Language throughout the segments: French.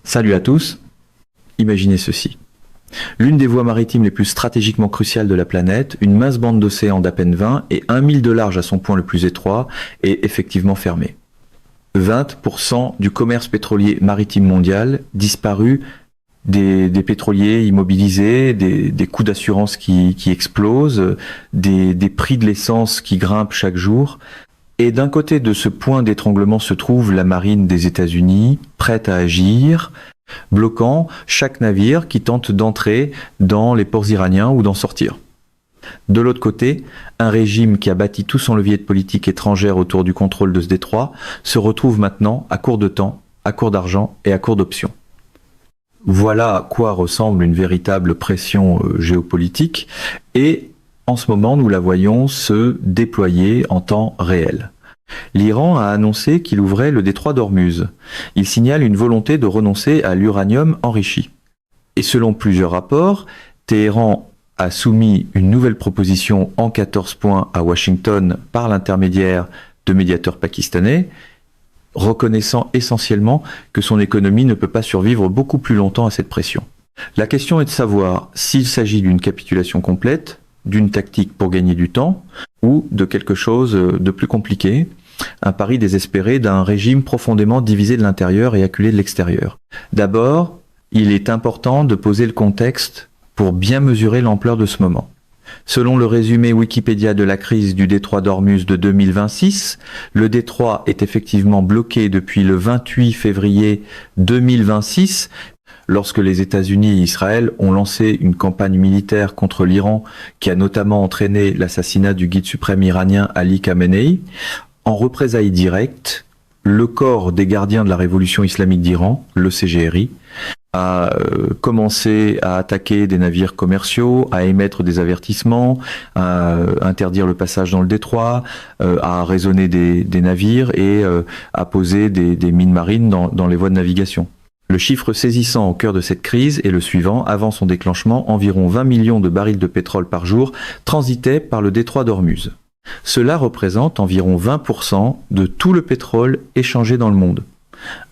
Salut à tous. Imaginez ceci. L'une des voies maritimes les plus stratégiquement cruciales de la planète, une mince bande d'océan d'à peine 20 et 1 mille de large à son point le plus étroit, est effectivement fermée. 20% du commerce pétrolier maritime mondial disparu, des pétroliers immobilisés, des coûts d'assurance qui explosent, des prix de l'essence qui grimpent chaque jour. Et d'un côté de ce point d'étranglement se trouve la marine des États-Unis, prête à agir, bloquant chaque navire qui tente d'entrer dans les ports iraniens ou d'en sortir. De l'autre côté, un régime qui a bâti tout son levier de politique étrangère autour du contrôle de ce détroit se retrouve maintenant à court de temps, à court d'argent et à court d'options. Voilà à quoi ressemble une véritable pression géopolitique et en ce moment nous la voyons se déployer en temps réel. L'Iran a annoncé qu'il ouvrait le détroit d'Ormuz. Il signale une volonté de renoncer à l'uranium enrichi. Et selon plusieurs rapports, Téhéran a soumis une nouvelle proposition en 14 points à Washington par l'intermédiaire de médiateurs pakistanais, reconnaissant essentiellement que son économie ne peut pas survivre beaucoup plus longtemps à cette pression. La question est de savoir s'il s'agit d'une capitulation complète, d'une tactique pour gagner du temps, ou de quelque chose de plus compliqué, un pari désespéré d'un régime profondément divisé de l'intérieur et acculé de l'extérieur. D'abord, il est important de poser le contexte pour bien mesurer l'ampleur de ce moment. Selon le résumé Wikipédia de la crise du détroit d'Ormuz de 2026, le détroit est effectivement bloqué depuis le 28 février 2026, lorsque les États-Unis et Israël ont lancé une campagne militaire contre l'Iran qui a notamment entraîné l'assassinat du guide suprême iranien Ali Khamenei. En représailles directes, le corps des gardiens de la révolution islamique d'Iran, le CGRI, a commencé à attaquer des navires commerciaux, à émettre des avertissements, à interdire le passage dans le détroit, à raisonner des navires et à poser des mines marines dans les voies de navigation. Le chiffre saisissant au cœur de cette crise est le suivant. Avant son déclenchement, environ 20 millions de barils de pétrole par jour transitaient par le détroit d'Ormuz. Cela représente environ 20% de tout le pétrole échangé dans le monde,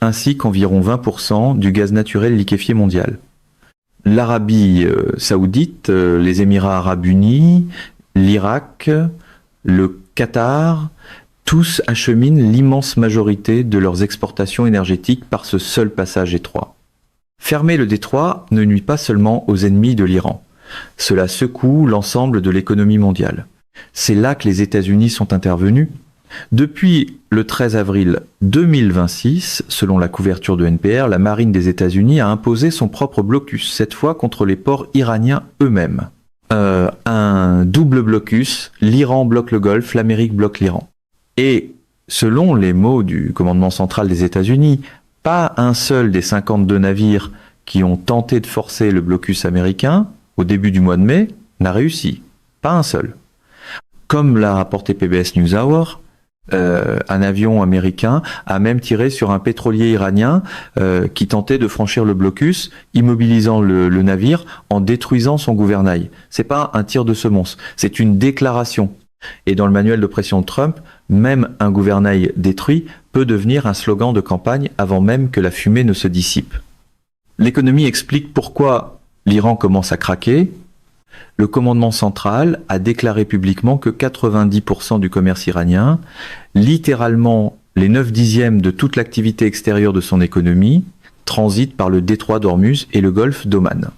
ainsi qu'environ 20% du gaz naturel liquéfié mondial. L'Arabie saoudite, les Émirats arabes unis, l'Irak, le Qatar, tous acheminent l'immense majorité de leurs exportations énergétiques par ce seul passage étroit. Fermer le détroit ne nuit pas seulement aux ennemis de l'Iran. Cela secoue l'ensemble de l'économie mondiale. C'est là que les États-Unis sont intervenus. Depuis le 13 avril 2026, selon la couverture de NPR, la marine des États-Unis a imposé son propre blocus, cette fois contre les ports iraniens eux-mêmes. Un double blocus, l'Iran bloque le Golfe, l'Amérique bloque l'Iran. Et selon les mots du commandement central des États-Unis, pas un seul des 52 navires qui ont tenté de forcer le blocus américain au début du mois de mai n'a réussi. Pas un seul. Comme l'a rapporté PBS NewsHour, un avion américain a même tiré sur un pétrolier iranien qui tentait de franchir le blocus, immobilisant le navire en détruisant son gouvernail. C'est pas un tir de semonce, c'est une déclaration. Et dans le manuel de pression de Trump, même un gouvernail détruit peut devenir un slogan de campagne avant même que la fumée ne se dissipe. L'économie explique pourquoi l'Iran commence à craquer. Le commandement central a déclaré publiquement que 90% du commerce iranien, littéralement les 9/10 de toute l'activité extérieure de son économie, transite par le détroit d'Ormuz et le golfe d'Oman.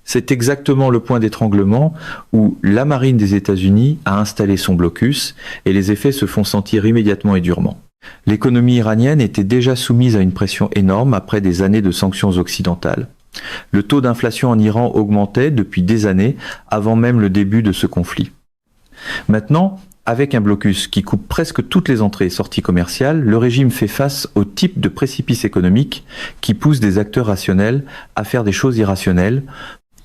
C'est exactement le point d'étranglement où la marine des États-Unis a installé son blocus et les effets se font sentir immédiatement et durement. L'économie iranienne était déjà soumise à une pression énorme après des années de sanctions occidentales. Le taux d'inflation en Iran augmentait depuis des années avant même le début de ce conflit. Maintenant, avec un blocus qui coupe presque toutes les entrées et sorties commerciales, le régime fait face au type de précipice économique qui pousse des acteurs rationnels à faire des choses irrationnelles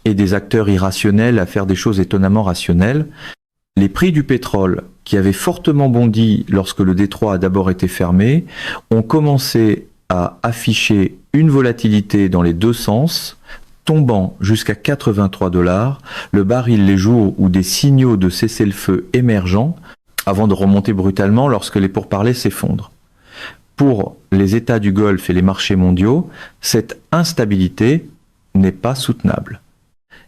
et des acteurs irrationnels à faire des choses étonnamment rationnelles. Les prix du pétrole, qui avaient fortement bondi lorsque le détroit a d'abord été fermé, ont commencé à afficher une volatilité dans les deux sens, tombant jusqu'à 83 $, le baril les jours où des signaux de cessez-le-feu émergents, avant de remonter brutalement lorsque les pourparlers s'effondrent. Pour les États du Golfe et les marchés mondiaux, cette instabilité n'est pas soutenable.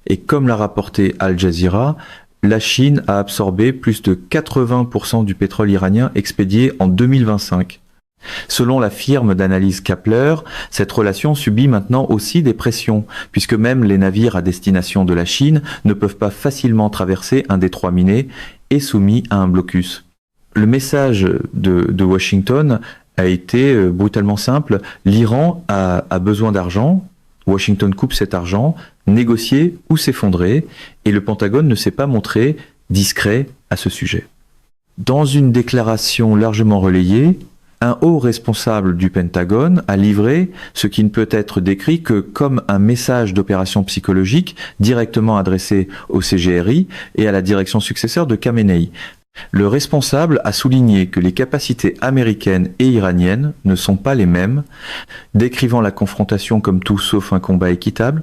Et comme l'a rapporté Al Jazeera, la Chine a absorbé plus de 80% du pétrole iranien expédié en 2025. Selon la firme d'analyse Kepler, cette relation subit maintenant aussi des pressions, puisque même les navires à destination de la Chine ne peuvent pas facilement traverser un détroit miné et soumis à un blocus. Le message de Washington a été brutalement simple. L'Iran a besoin d'argent, Washington coupe cet argent, négocier ou s'effondrer, et le Pentagone ne s'est pas montré discret à ce sujet. Dans une déclaration largement relayée, un haut responsable du Pentagone a livré ce qui ne peut être décrit que comme un message d'opération psychologique directement adressé au CGRI et à la direction successeur de Khamenei. Le responsable a souligné que les capacités américaines et iraniennes ne sont pas les mêmes, décrivant la confrontation comme tout sauf un combat équitable,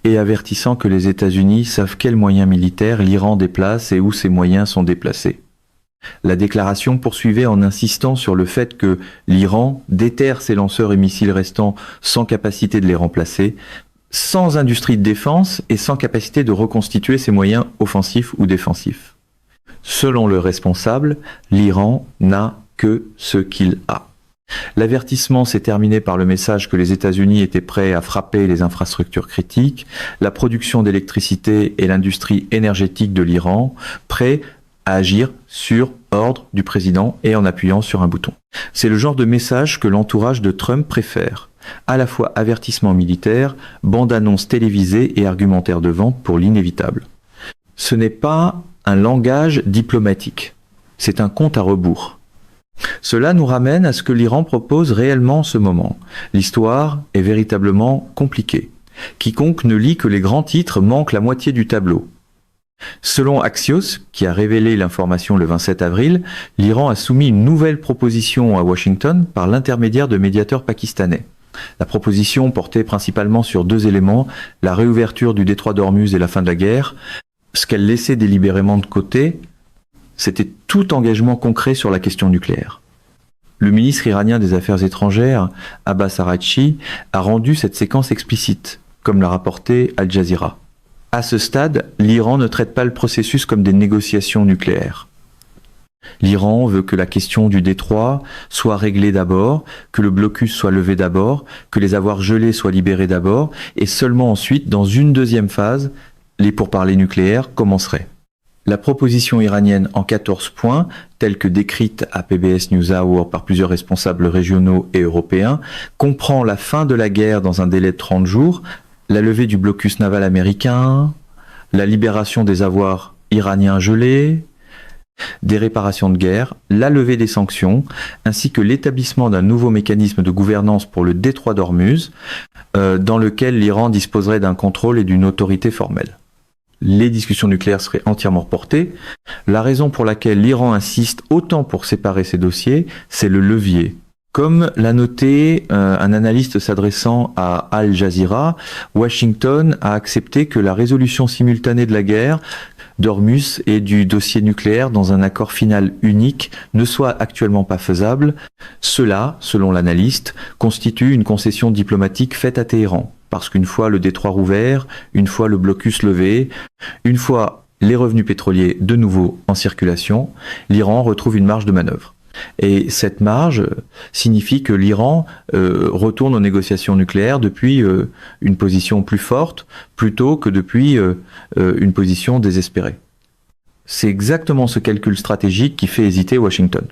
et avertissant que les États-Unis savent quels moyens militaires l'Iran déplace et où ces moyens sont déplacés. La déclaration poursuivait en insistant sur le fait que l'Iran déterre ses lanceurs et missiles restants sans capacité de les remplacer, sans industrie de défense et sans capacité de reconstituer ses moyens offensifs ou défensifs. Selon le responsable, l'Iran n'a que ce qu'il a. L'avertissement s'est terminé par le message que les États-Unis étaient prêts à frapper les infrastructures critiques, la production d'électricité et l'industrie énergétique de l'Iran, prêts à agir sur ordre du président et en appuyant sur un bouton. C'est le genre de message que l'entourage de Trump préfère. À la fois avertissement militaire, bande-annonce télévisée et argumentaire de vente pour l'inévitable. Ce n'est pas un langage diplomatique, c'est un compte à rebours. Cela nous ramène à ce que l'Iran propose réellement en ce moment. L'histoire est véritablement compliquée. Quiconque ne lit que les grands titres manque la moitié du tableau. Selon Axios, qui a révélé l'information le 27 avril, l'Iran a soumis une nouvelle proposition à Washington par l'intermédiaire de médiateurs pakistanais. La proposition portait principalement sur deux éléments, la réouverture du détroit d'Ormuz et la fin de la guerre. Ce qu'elle laissait délibérément de côté, c'était tout engagement concret sur la question nucléaire. Le ministre iranien des Affaires étrangères, Abbas Araghchi, a rendu cette séquence explicite, comme l'a rapporté Al Jazeera. À ce stade, l'Iran ne traite pas le processus comme des négociations nucléaires. L'Iran veut que la question du détroit soit réglée d'abord, que le blocus soit levé d'abord, que les avoirs gelés soient libérés d'abord, et seulement ensuite, dans une deuxième phase, les pourparlers nucléaires commenceraient. La proposition iranienne en 14 points, telle que décrite à PBS NewsHour par plusieurs responsables régionaux et européens, comprend la fin de la guerre dans un délai de 30 jours, la levée du blocus naval américain, la libération des avoirs iraniens gelés, des réparations de guerre, la levée des sanctions, ainsi que l'établissement d'un nouveau mécanisme de gouvernance pour le détroit d'Ormuz, dans lequel l'Iran disposerait d'un contrôle et d'une autorité formelle. Les discussions nucléaires seraient entièrement reportées. La raison pour laquelle l'Iran insiste autant pour séparer ces dossiers, c'est le levier. Comme l'a noté un analyste s'adressant à Al Jazeera, Washington a accepté que la résolution simultanée de la guerre, d'Ormuz et du dossier nucléaire dans un accord final unique ne soit actuellement pas faisable. Cela, selon l'analyste, constitue une concession diplomatique faite à Téhéran. Parce qu'une fois le détroit rouvert, une fois le blocus levé, une fois les revenus pétroliers de nouveau en circulation, l'Iran retrouve une marge de manœuvre. Et cette marge signifie que l'Iran retourne aux négociations nucléaires depuis une position plus forte, plutôt que depuis une position désespérée. C'est exactement ce calcul stratégique qui fait hésiter Washington.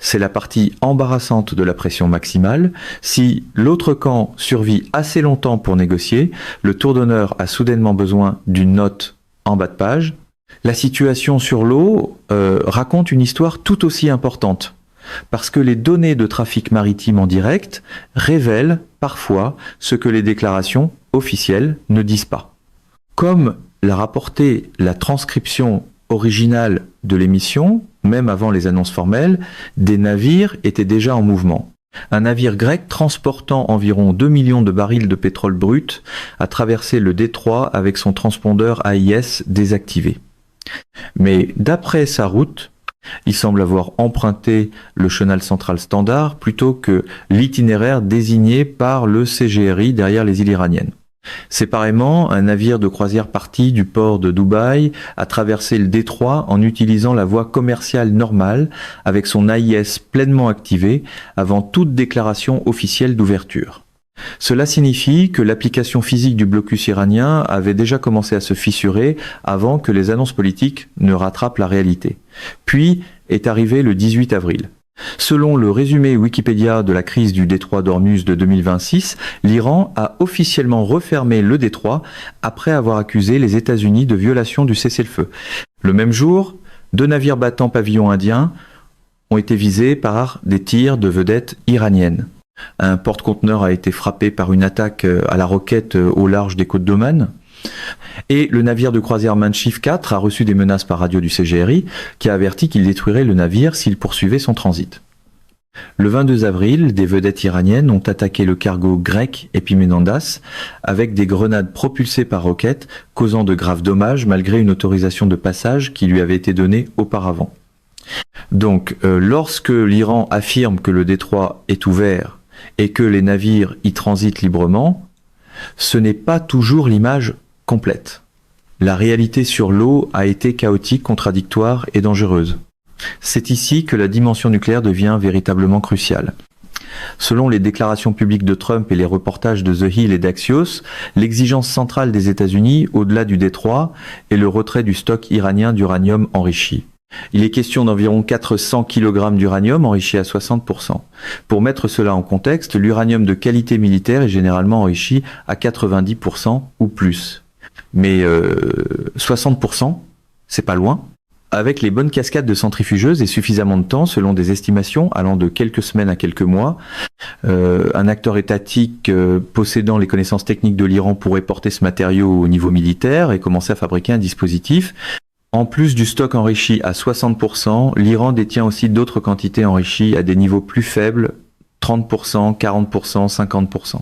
C'est la partie embarrassante de la pression maximale. Si l'autre camp survit assez longtemps pour négocier, le tour d'honneur a soudainement besoin d'une note en bas de page. La situation sur l'eau raconte une histoire tout aussi importante, parce que les données de trafic maritime en direct révèlent parfois ce que les déclarations officielles ne disent pas. Comme l'a rapporté la transcription originale de l'émission, même avant les annonces formelles, des navires étaient déjà en mouvement. Un navire grec transportant environ 2 millions de barils de pétrole brut a traversé le détroit avec son transpondeur AIS désactivé. Mais d'après sa route, Il semble avoir emprunté le chenal central standard plutôt que l'itinéraire désigné par le CGRI derrière les îles iraniennes. Séparément, un navire de croisière parti du port de Dubaï a traversé le détroit en utilisant la voie commerciale normale avec son AIS pleinement activé avant toute déclaration officielle d'ouverture. Cela signifie que l'application physique du blocus iranien avait déjà commencé à se fissurer avant que les annonces politiques ne rattrapent la réalité. Puis est arrivé le 18 avril. Selon le résumé Wikipédia de la crise du détroit d'Ormuz de 2026, l'Iran a officiellement refermé le détroit après avoir accusé les États-Unis de violation du cessez-le-feu. Le même jour, 2 navires battant pavillon indien ont été visés par des tirs de vedettes iraniennes. Un porte-conteneur a été frappé par une attaque à la roquette au large des côtes d'Oman. Et le navire de croisière Manshif 4 a reçu des menaces par radio du CGRI qui a averti qu'il détruirait le navire s'il poursuivait son transit. Le 22 avril, des vedettes iraniennes ont attaqué le cargo grec Epimenondas avec des grenades propulsées par roquette, causant de graves dommages malgré une autorisation de passage qui lui avait été donnée auparavant. Donc, lorsque l'Iran affirme que le détroit est ouvert et que les navires y transitent librement, ce n'est pas toujours l'image complète. La réalité sur l'eau a été chaotique, contradictoire et dangereuse. C'est ici que la dimension nucléaire devient véritablement cruciale. Selon les déclarations publiques de Trump et les reportages de The Hill et d'Axios, l'exigence centrale des États-Unis, au-delà du détroit, est le retrait du stock iranien d'uranium enrichi. Il est question d'environ 400 kg d'uranium enrichi à 60%. Pour mettre cela en contexte, l'uranium de qualité militaire est généralement enrichi à 90% ou plus. Mais 60%, c'est pas loin. Avec les bonnes cascades de centrifugeuses et suffisamment de temps, selon des estimations allant de quelques semaines à quelques mois, un acteur étatique possédant les connaissances techniques de l'Iran pourrait porter ce matériau au niveau militaire et commencer à fabriquer un dispositif. En plus du stock enrichi à 60%, l'Iran détient aussi d'autres quantités enrichies à des niveaux plus faibles, 30%, 40%, 50%.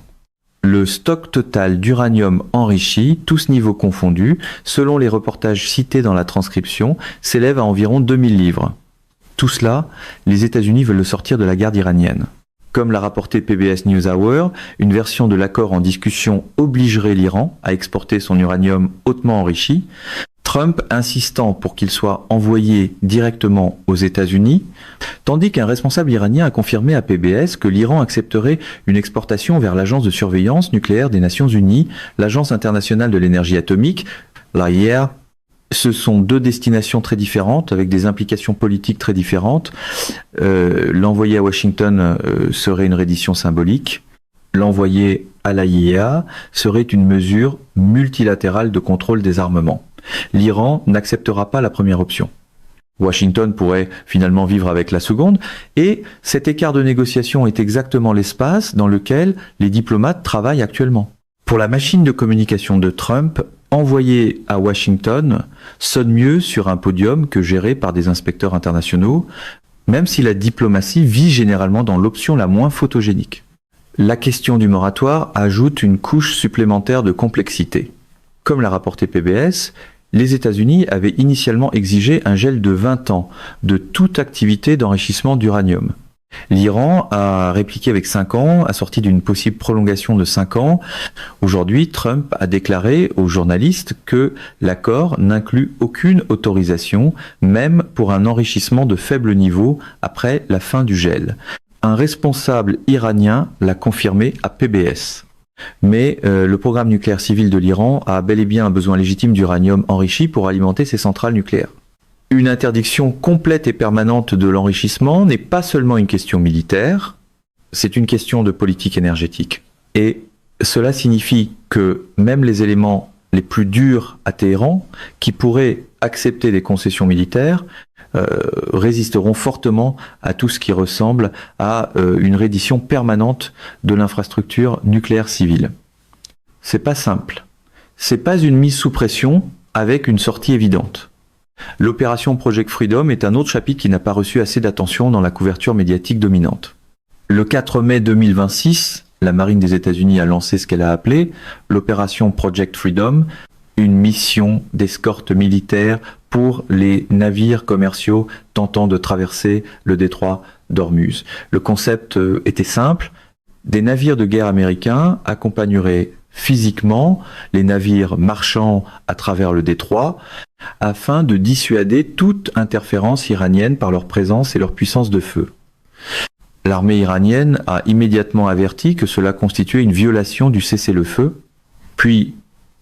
Le stock total d'uranium enrichi, tous niveaux confondus, selon les reportages cités dans la transcription, s'élève à environ 2000 livres. Tout cela, les États-Unis veulent le sortir de la garde iranienne. Comme l'a rapporté PBS NewsHour, une version de l'accord en discussion obligerait l'Iran à exporter son uranium hautement enrichi, Trump insistant pour qu'il soit envoyé directement aux États-Unis, tandis qu'un responsable iranien a confirmé à PBS que l'Iran accepterait une exportation vers l'Agence de surveillance nucléaire des Nations Unies, l'Agence internationale de l'énergie atomique, l'AIEA. Ce sont 2 destinations très différentes, avec des implications politiques très différentes. L'envoyé à Washington serait une reddition symbolique. L'envoyé à l'AIEA serait une mesure multilatérale de contrôle des armements. L'Iran n'acceptera pas la première option. Washington pourrait finalement vivre avec la seconde, et cet écart de négociation est exactement l'espace dans lequel les diplomates travaillent actuellement. Pour la machine de communication de Trump, envoyer à Washington sonne mieux sur un podium que géré par des inspecteurs internationaux, même si la diplomatie vit généralement dans l'option la moins photogénique. La question du moratoire ajoute une couche supplémentaire de complexité. Comme l'a rapporté PBS, les États-Unis avaient initialement exigé un gel de 20 ans de toute activité d'enrichissement d'uranium. L'Iran a répliqué avec 5 ans, assorti d'une possible prolongation de 5 ans. Aujourd'hui, Trump a déclaré aux journalistes que l'accord n'inclut aucune autorisation, même pour un enrichissement de faible niveau après la fin du gel. Un responsable iranien l'a confirmé à PBS. Mais le programme nucléaire civil de l'Iran a bel et bien un besoin légitime d'uranium enrichi pour alimenter ses centrales nucléaires. Une interdiction complète et permanente de l'enrichissement n'est pas seulement une question militaire, c'est une question de politique énergétique. Et cela signifie que même les éléments les plus durs à Téhéran, qui pourraient accepter des concessions militaires, résisteront fortement à tout ce qui ressemble à une reddition permanente de l'infrastructure nucléaire civile. C'est pas simple. C'est pas une mise sous pression avec une sortie évidente. L'opération Project Freedom est un autre chapitre qui n'a pas reçu assez d'attention dans la couverture médiatique dominante. Le 4 mai 2026, la marine des États-Unis a lancé ce qu'elle a appelé l'opération Project Freedom, une mission d'escorte militaire pour les navires commerciaux tentant de traverser le détroit d'Ormuz. Le concept était simple. Des navires de guerre américains accompagneraient physiquement les navires marchands à travers le détroit afin de dissuader toute interférence iranienne par leur présence et leur puissance de feu. L'armée iranienne a immédiatement averti que cela constituait une violation du cessez-le-feu. Puis,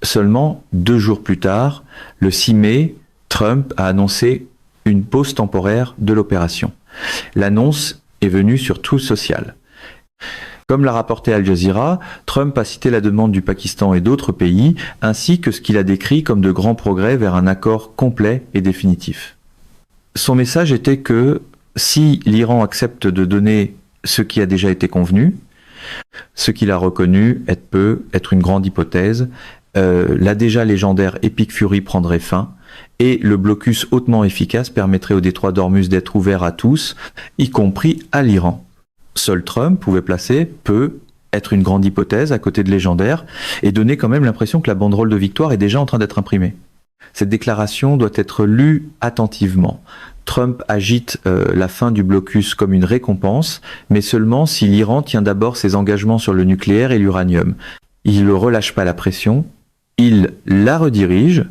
seulement 2 jours plus tard, le 6 mai, Trump a annoncé une pause temporaire de l'opération. L'annonce est venue sur Truth Social. Comme l'a rapporté Al Jazeera, Trump a cité la demande du Pakistan et d'autres pays, ainsi que ce qu'il a décrit comme de grands progrès vers un accord complet et définitif. Son message était que si l'Iran accepte de donner ce qui a déjà été convenu, ce qu'il a reconnu peut être une grande hypothèse, la déjà légendaire Epic Fury prendrait fin, et le blocus hautement efficace permettrait au détroit d'Ormuz d'être ouvert à tous, y compris à l'Iran. Seul Trump peut être une grande hypothèse à côté de légendaire et donner quand même l'impression que la banderole de victoire est déjà en train d'être imprimée. Cette déclaration doit être lue attentivement. Trump agite la fin du blocus comme une récompense, mais seulement si l'Iran tient d'abord ses engagements sur le nucléaire et l'uranium. Il ne relâche pas la pression, il la redirige.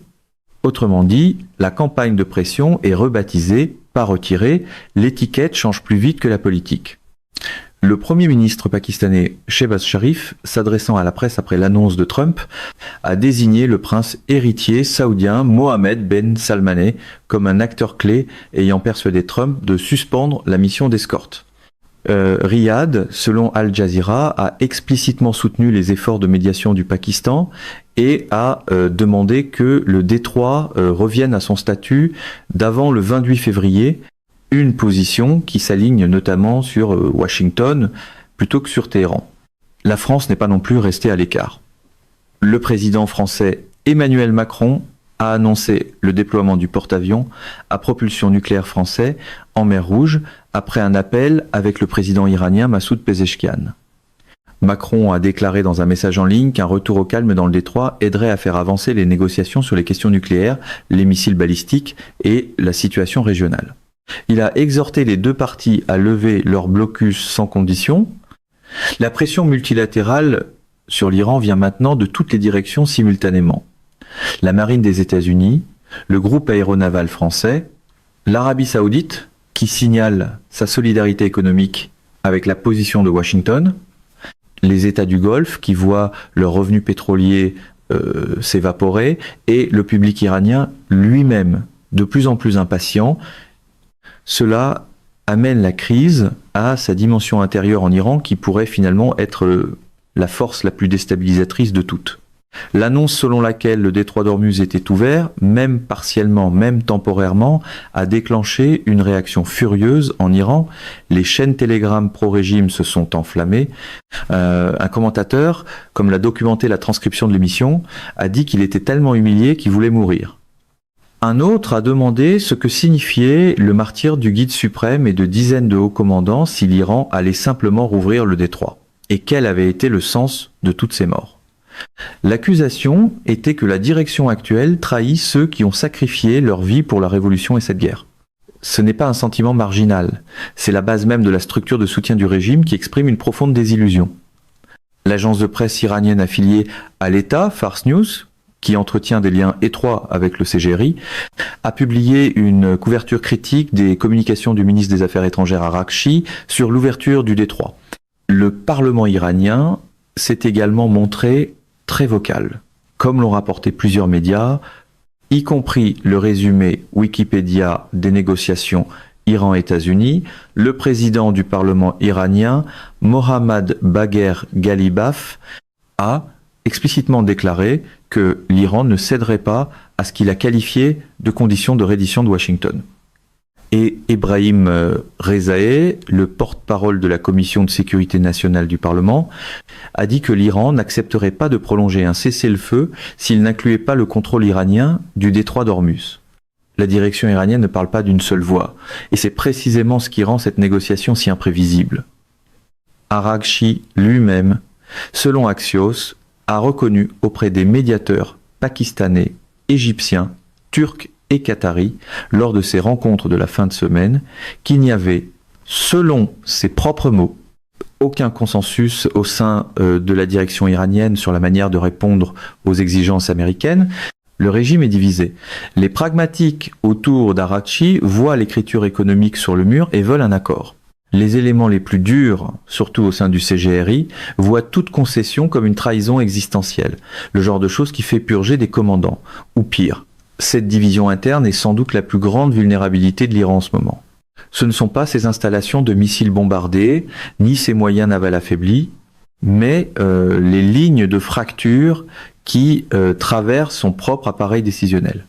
Autrement dit, la campagne de pression est rebaptisée, pas retirée, l'étiquette change plus vite que la politique. Le Premier ministre pakistanais Shehbaz Sharif, s'adressant à la presse après l'annonce de Trump, a désigné le prince héritier saoudien Mohammed Ben Salmaneh comme un acteur clé ayant persuadé Trump de suspendre la mission d'escorte. Riyad, selon Al Jazeera, a explicitement soutenu les efforts de médiation du Pakistan et a demandé que le détroit revienne à son statut d'avant le 28 février, une position qui s'aligne notamment sur Washington plutôt que sur Téhéran. La France n'est pas non plus restée à l'écart. Le président français Emmanuel Macron a annoncé le déploiement du porte-avions à propulsion nucléaire français en mer Rouge après un appel avec le président iranien Massoud Pezeshkian. Macron a déclaré dans un message en ligne qu'un retour au calme dans le détroit aiderait à faire avancer les négociations sur les questions nucléaires, les missiles balistiques et la situation régionale. Il a exhorté les 2 parties à lever leur blocus sans condition. La pression multilatérale sur l'Iran vient maintenant de toutes les directions simultanément. La marine des États-Unis, le groupe aéronaval français, l'Arabie saoudite, qui signale sa solidarité économique avec la position de Washington, les États du Golfe qui voient leurs revenus pétroliers s'évaporer, et le public iranien lui-même, de plus en plus impatient. Cela amène la crise à sa dimension intérieure en Iran qui pourrait finalement être la force la plus déstabilisatrice de toutes. L'annonce selon laquelle le détroit d'Ormuz était ouvert, même partiellement, même temporairement, a déclenché une réaction furieuse en Iran. Les chaînes Telegram pro-régime se sont enflammées. Un commentateur, comme l'a documenté la transcription de l'émission, a dit qu'il était tellement humilié qu'il voulait mourir. Un autre a demandé ce que signifiait le martyre du guide suprême et de dizaines de hauts commandants si l'Iran allait simplement rouvrir le détroit, et quel avait été le sens de toutes ces morts. L'accusation était que la direction actuelle trahit ceux qui ont sacrifié leur vie pour la révolution et cette guerre. Ce n'est pas un sentiment marginal, c'est la base même de la structure de soutien du régime qui exprime une profonde désillusion. L'agence de presse iranienne affiliée à l'État, Fars News, qui entretient des liens étroits avec le CGRI, a publié une couverture critique des communications du ministre des Affaires étrangères Araghchi sur l'ouverture du détroit. Le Parlement iranien s'est également montré très vocal, comme l'ont rapporté plusieurs médias, y compris le résumé Wikipédia des négociations Iran-États-Unis. Le président du Parlement iranien, Mohammad Bagher Ghalibaf, a explicitement déclaré que l'Iran ne céderait pas à ce qu'il a qualifié de conditions de reddition de Washington. Et Ebrahim Rezaei, le porte-parole de la Commission de sécurité nationale du Parlement, a dit que l'Iran n'accepterait pas de prolonger un cessez-le-feu s'il n'incluait pas le contrôle iranien du détroit d'Ormuz. La direction iranienne ne parle pas d'une seule voix, et c'est précisément ce qui rend cette négociation si imprévisible. Araghchi lui-même, selon Axios, a reconnu auprès des médiateurs pakistanais, égyptiens, turcs et qatari lors de ces rencontres de la fin de semaine qu'il n'y avait, selon ses propres mots, aucun consensus au sein de la direction iranienne sur la manière de répondre aux exigences américaines. Le régime est divisé. Les pragmatiques autour d'Araghchi voient l'écriture économique sur le mur et veulent un accord. Les éléments les plus durs, surtout au sein du CGRI, voient toute concession comme une trahison existentielle, le genre de choses qui fait purger des commandants. Ou pire, cette division interne est sans doute la plus grande vulnérabilité de l'Iran en ce moment. Ce ne sont pas ses installations de missiles bombardés, ni ses moyens navals affaiblis, mais les lignes de fracture qui traversent son propre appareil décisionnel.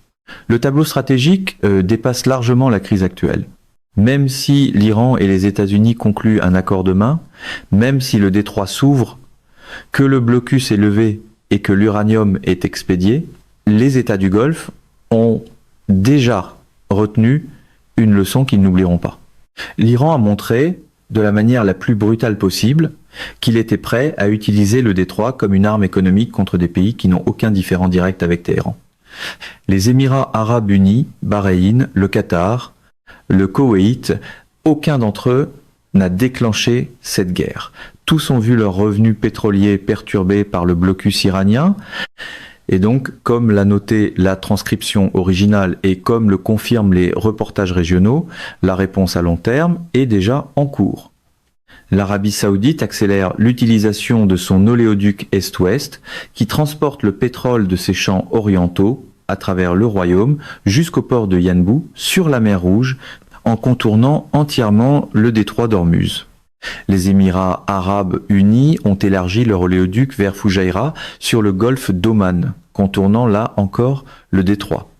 Le tableau stratégique dépasse largement la crise actuelle. Même si l'Iran et les États-Unis concluent un accord demain, même si le détroit s'ouvre, que le blocus est levé et que l'uranium est expédié, les États du Golfe ont déjà retenu une leçon qu'ils n'oublieront pas. L'Iran a montré, de la manière la plus brutale possible, qu'il était prêt à utiliser le détroit comme une arme économique contre des pays qui n'ont aucun différend direct avec Téhéran. Les Émirats arabes unis, Bahreïn, le Qatar, le Koweït, aucun d'entre eux n'a déclenché cette guerre. Tous ont vu leurs revenus pétroliers perturbés par le blocus iranien. Et donc, comme l'a noté la transcription originale et comme le confirment les reportages régionaux, la réponse à long terme est déjà en cours. L'Arabie saoudite accélère l'utilisation de son oléoduc Est-Ouest qui transporte le pétrole de ses champs orientaux à travers le royaume jusqu'au port de Yanbu sur la mer Rouge en contournant entièrement le détroit d'Ormuz. Les Émirats arabes unis ont élargi leur oléoduc vers Fujairah sur le golfe d'Oman, contournant là encore le détroit.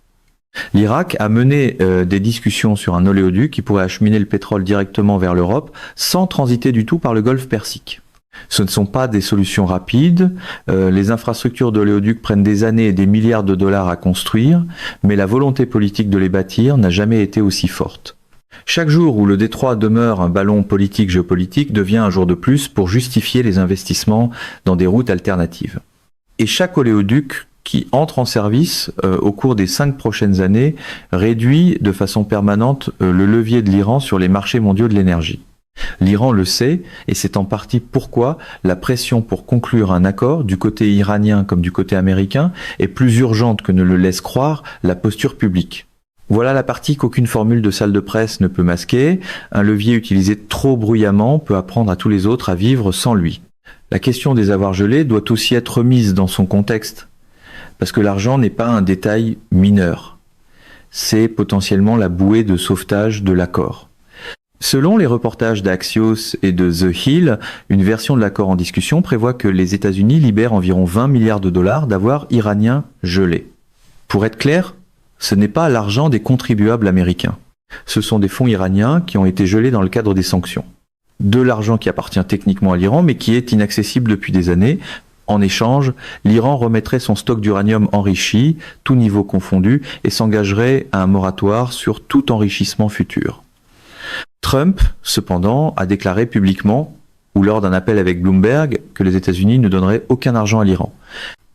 L'Irak a mené des discussions sur un oléoduc qui pourrait acheminer le pétrole directement vers l'Europe sans transiter du tout par le golfe Persique. Ce ne sont pas des solutions rapides, les infrastructures d'oléoducs prennent des années et des milliards de dollars à construire, mais la volonté politique de les bâtir n'a jamais été aussi forte. Chaque jour où le détroit demeure un ballon politique géopolitique devient un jour de plus pour justifier les investissements dans des routes alternatives. Et chaque oléoduc qui entre en service au cours des 5 prochaines années réduit de façon permanente le levier de l'Iran sur les marchés mondiaux de l'énergie. L'Iran le sait et c'est en partie pourquoi la pression pour conclure un accord du côté iranien comme du côté américain est plus urgente que ne le laisse croire la posture publique. Voilà la partie qu'aucune formule de salle de presse ne peut masquer. Un levier utilisé trop bruyamment peut apprendre à tous les autres à vivre sans lui. La question des avoirs gelés doit aussi être remise dans son contexte, parce que l'argent n'est pas un détail mineur. C'est potentiellement la bouée de sauvetage de l'accord. Selon les reportages d'Axios et de The Hill, une version de l'accord en discussion prévoit que les États-Unis libèrent environ 20 milliards de dollars d'avoirs iraniens gelés. Pour être clair, ce n'est pas l'argent des contribuables américains. Ce sont des fonds iraniens qui ont été gelés dans le cadre des sanctions. De l'argent qui appartient techniquement à l'Iran, mais qui est inaccessible depuis des années. En échange, l'Iran remettrait son stock d'uranium enrichi, tout niveau confondu, et s'engagerait à un moratoire sur tout enrichissement futur. Trump, cependant, a déclaré publiquement, ou lors d'un appel avec Bloomberg, que les États-Unis ne donneraient aucun argent à l'Iran.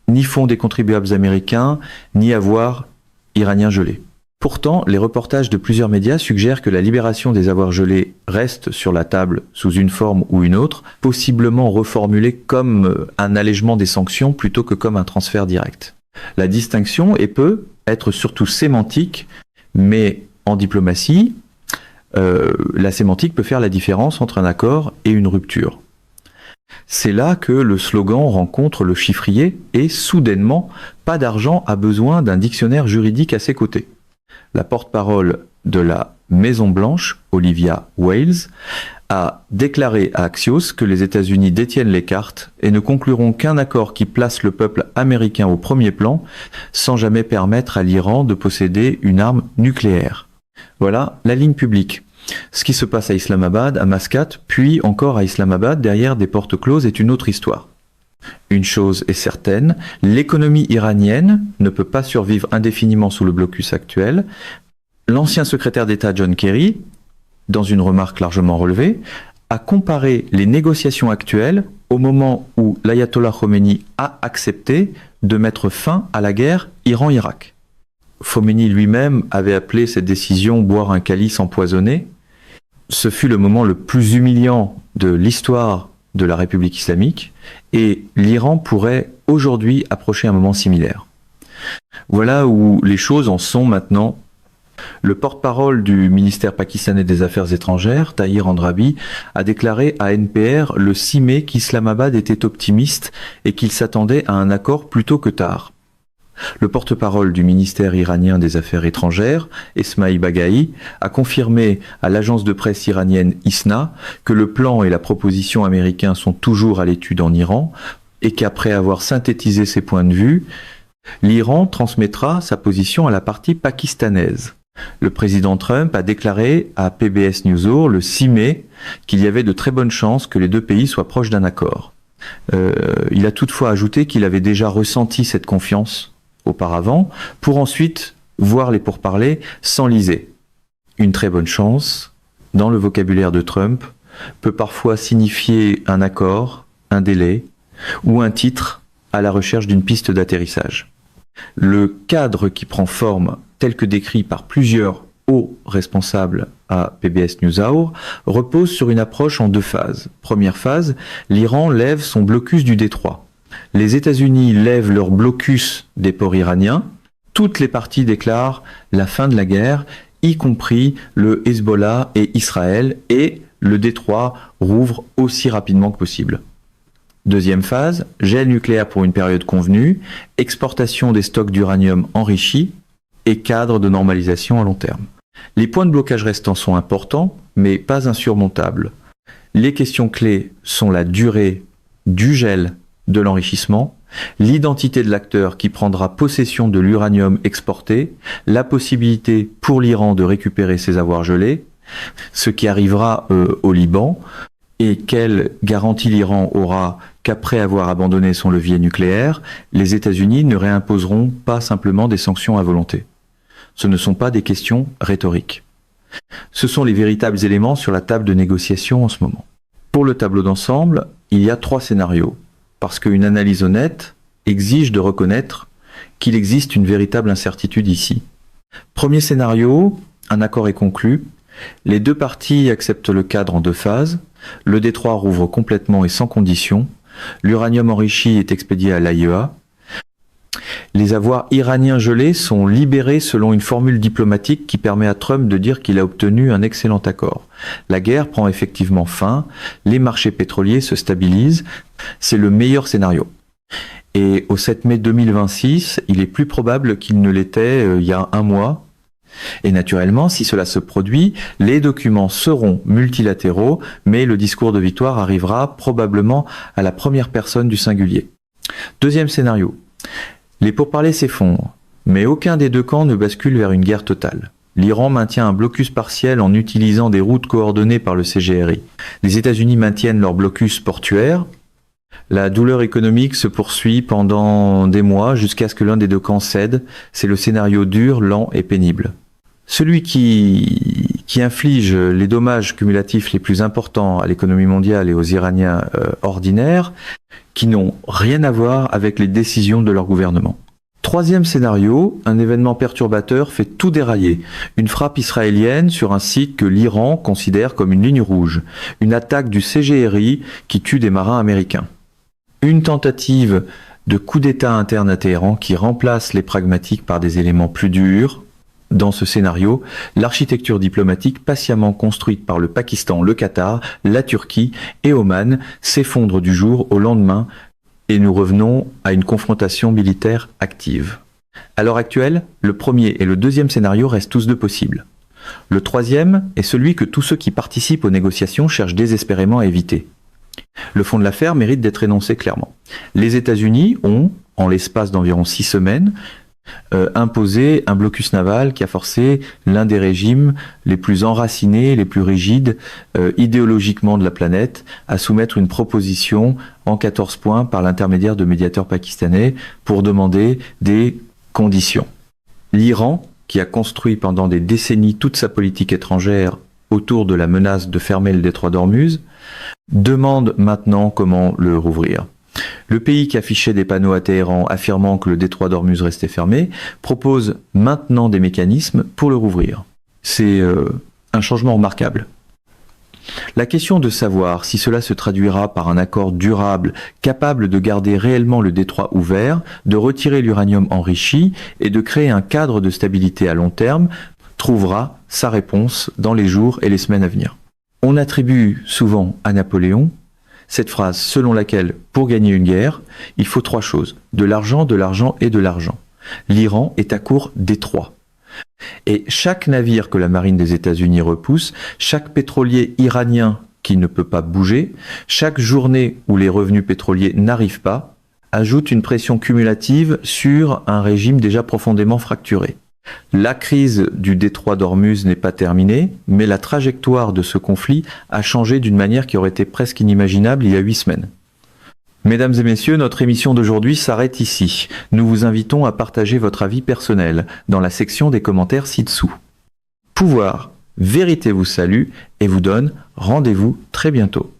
Ni fonds des contribuables américains, ni avoirs iraniens gelés. Pourtant, les reportages de plusieurs médias suggèrent que la libération des avoirs gelés reste sur la table sous une forme ou une autre, possiblement reformulée comme un allègement des sanctions plutôt que comme un transfert direct. La distinction peut être surtout sémantique, mais en diplomatie, la sémantique peut faire la différence entre un accord et une rupture. C'est là que le slogan rencontre le chiffrier et soudainement, pas d'argent a besoin d'un dictionnaire juridique à ses côtés. La porte-parole de la Maison-Blanche, Olivia Wales, a déclaré à Axios que les États-Unis détiennent les cartes et ne concluront qu'un accord qui place le peuple américain au premier plan sans jamais permettre à l'Iran de posséder une arme nucléaire. Voilà la ligne publique. Ce qui se passe à Islamabad, à Mascate, puis encore à Islamabad, derrière des portes closes, est une autre histoire. Une chose est certaine, l'économie iranienne ne peut pas survivre indéfiniment sous le blocus actuel. L'ancien secrétaire d'État John Kerry, dans une remarque largement relevée, a comparé les négociations actuelles au moment où l'ayatollah Khomeini a accepté de mettre fin à la guerre Iran-Irak. Khomeini lui-même avait appelé cette décision « boire un calice empoisonné ». Ce fut le moment le plus humiliant de l'histoire de la République islamique, et l'Iran pourrait aujourd'hui approcher un moment similaire. Voilà où les choses en sont maintenant. Le porte-parole du ministère pakistanais des Affaires étrangères, Tahir Andrabi, a déclaré à NPR le 6 mai qu'Islamabad était optimiste et qu'il s'attendait à un accord plus tôt que tard. Le porte-parole du ministère iranien des Affaires étrangères, Esmail Baghaei, a confirmé à l'agence de presse iranienne ISNA que le plan et la proposition américains sont toujours à l'étude en Iran et qu'après avoir synthétisé ses points de vue, l'Iran transmettra sa position à la partie pakistanaise. Le président Trump a déclaré à PBS NewsHour le 6 mai qu'il y avait de très bonnes chances que les deux pays soient proches d'un accord. Il a toutefois ajouté qu'il avait déjà ressenti cette confiance auparavant, pour ensuite voir les pourparlers s'enliser. Une très bonne chance, dans le vocabulaire de Trump, peut parfois signifier un accord, un délai, ou un titre à la recherche d'une piste d'atterrissage. Le cadre qui prend forme, tel que décrit par plusieurs hauts responsables à PBS NewsHour, repose sur une approche en deux phases. Première phase, l'Iran lève son blocus du détroit. Les États-Unis lèvent leur blocus des ports iraniens. Toutes les parties déclarent la fin de la guerre, y compris le Hezbollah et Israël, et le détroit rouvre aussi rapidement que possible. Deuxième phase, gel nucléaire pour une période convenue, exportation des stocks d'uranium enrichi et cadre de normalisation à long terme. Les points de blocage restants sont importants, mais pas insurmontables. Les questions clés sont la durée du gel de l'enrichissement, l'identité de l'acteur qui prendra possession de l'uranium exporté, la possibilité pour l'Iran de récupérer ses avoirs gelés, ce qui arrivera au Liban, et quelle garantie l'Iran aura qu'après avoir abandonné son levier nucléaire, les États-Unis ne réimposeront pas simplement des sanctions à volonté. Ce ne sont pas des questions rhétoriques. Ce sont les véritables éléments sur la table de négociation en ce moment. Pour le tableau d'ensemble, il y a 3 scénarios, parce qu'une analyse honnête exige de reconnaître qu'il existe une véritable incertitude ici. Premier scénario, un accord est conclu, les deux parties acceptent le cadre en 2 phases, le détroit rouvre complètement et sans condition, l'uranium enrichi est expédié à l'AIEA, les avoirs iraniens gelés sont libérés selon une formule diplomatique qui permet à Trump de dire qu'il a obtenu un excellent accord. La guerre prend effectivement fin, les marchés pétroliers se stabilisent, c'est le meilleur scénario. Et au 7 mai 2026, il est plus probable qu'il ne l'était il y a un mois. Et naturellement, si cela se produit, les documents seront multilatéraux, mais le discours de victoire arrivera probablement à la première personne du singulier. Deuxième scénario. Les pourparlers s'effondrent, mais aucun des deux camps ne bascule vers une guerre totale. L'Iran maintient un blocus partiel en utilisant des routes coordonnées par le CGRI. Les États-Unis maintiennent leur blocus portuaire. La douleur économique se poursuit pendant des mois jusqu'à ce que l'un des deux camps cède. C'est le scénario dur, lent et pénible. Celui qui inflige les dommages cumulatifs les plus importants à l'économie mondiale et aux Iraniens ordinaires, qui n'ont rien à voir avec les décisions de leur gouvernement. Troisième scénario, un événement perturbateur fait tout dérailler. Une frappe israélienne sur un site que l'Iran considère comme une ligne rouge. Une attaque du CGRI qui tue des marins américains. Une tentative de coup d'État interne à Téhéran qui remplace les pragmatiques par des éléments plus durs. Dans ce scénario, l'architecture diplomatique patiemment construite par le Pakistan, le Qatar, la Turquie et Oman s'effondre du jour au lendemain et nous revenons à une confrontation militaire active. À l'heure actuelle, le premier et le deuxième scénario restent tous deux possibles. Le troisième est celui que tous ceux qui participent aux négociations cherchent désespérément à éviter. Le fond de l'affaire mérite d'être énoncé clairement. Les États-Unis ont, en l'espace d'environ 6 semaines, imposé un blocus naval qui a forcé l'un des régimes les plus enracinés, les plus rigides idéologiquement de la planète à soumettre une proposition en 14 points par l'intermédiaire de médiateurs pakistanais pour demander des conditions. L'Iran, qui a construit pendant des décennies toute sa politique étrangère autour de la menace de fermer le détroit d'Ormuz, demande maintenant comment le rouvrir. Le pays qui affichait des panneaux à Téhéran affirmant que le détroit d'Ormuz restait fermé propose maintenant des mécanismes pour le rouvrir. C'est un changement remarquable. La question de savoir si cela se traduira par un accord durable capable de garder réellement le détroit ouvert, de retirer l'uranium enrichi et de créer un cadre de stabilité à long terme trouvera sa réponse dans les jours et les semaines à venir. On attribue souvent à Napoléon cette phrase selon laquelle, pour gagner une guerre, il faut 3 choses, de l'argent et de l'argent. L'Iran est à court des 3. Et chaque navire que la marine des États-Unis repousse, chaque pétrolier iranien qui ne peut pas bouger, chaque journée où les revenus pétroliers n'arrivent pas, ajoute une pression cumulative sur un régime déjà profondément fracturé. La crise du détroit d'Ormuz n'est pas terminée, mais la trajectoire de ce conflit a changé d'une manière qui aurait été presque inimaginable il y a 8 semaines. Mesdames et messieurs, notre émission d'aujourd'hui s'arrête ici. Nous vous invitons à partager votre avis personnel dans la section des commentaires ci-dessous. Pouvoir, vérité vous salue et vous donne rendez-vous très bientôt.